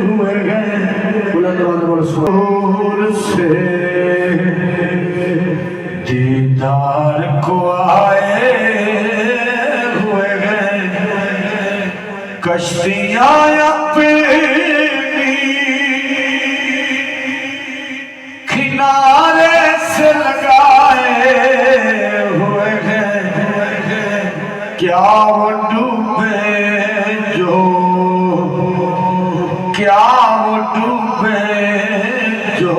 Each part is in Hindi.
हुए गए से दीदार को आए हुए गए कश्तियां अपनी किनारे से लगाए हुए गए क्या वो डूबे जो क्या वो डूबे जो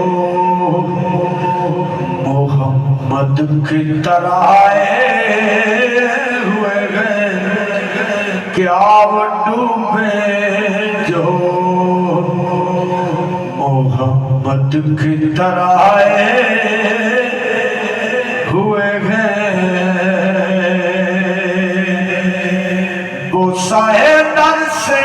मोहम्मद की तरह हुए गए क्या वो डूबे जो मोहम्मद की तरह हुए गए वो साए दर से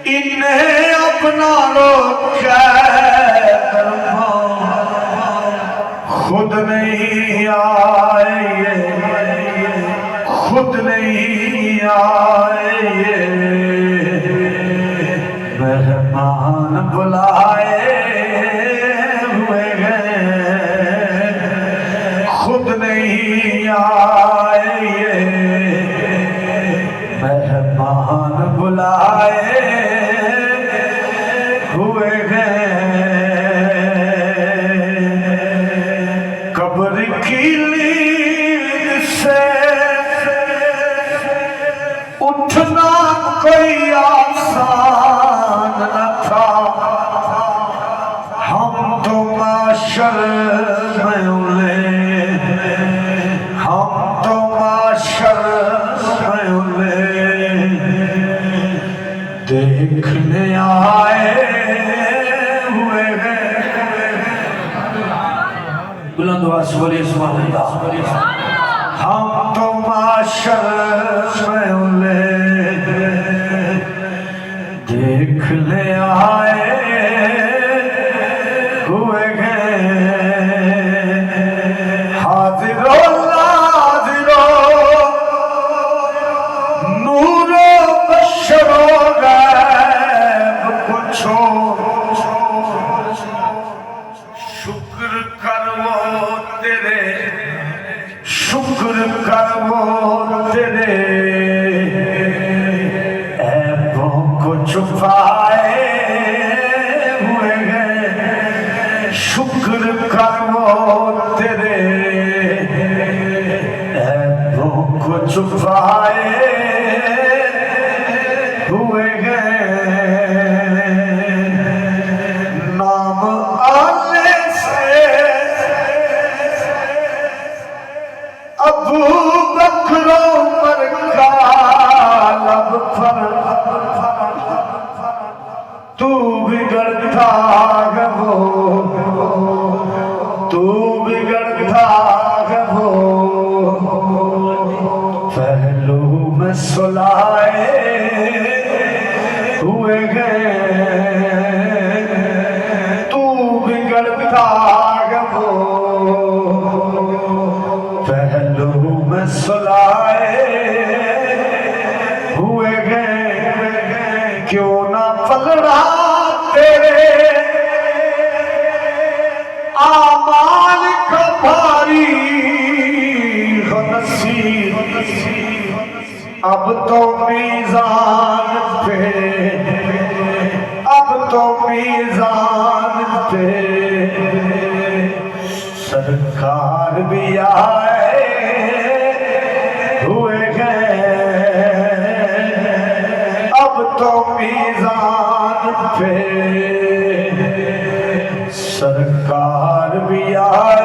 इन्हें अपना रोका खुद नहीं आए खुद नहीं आए मेहमान बुलाए हुए गए खुद नहीं आए मेहमान बुलाए हुए गए कब्र की नींद से उठना कोई आसान न था हम तो माशर में उले हम तो माशर में उले देखने आए हुए हैं बुलंद आवाज बोलिए सुभान अल्लाह हम तो माशर में उले देखने आए हुए हैं हाजिरो नाजिरो नूरो बशरो गैब कुछो शुक्र कर वो तेरे शुक्र कर वो तेरे ऐबों को छुपाए हुए हैं शुक्र कर वो तेरे ऐबों को छुपाए हुए हैं नाम आने से अबू बकर उमर का लब पर तू बिगड़ता है वो तू बिगड़ता है वो पहलू में सुलाए हुए गए तू बिगड़ता है वो पहलू में सुलाए हुए गए क्यों ना पलड़ा तेरे आमाल का भारी हो नसीब अब तो मीज़ान पे अब तो मीज़ान पे सरकार भी आए हुए गए अब तो मीज़ान पे सरकार भी आए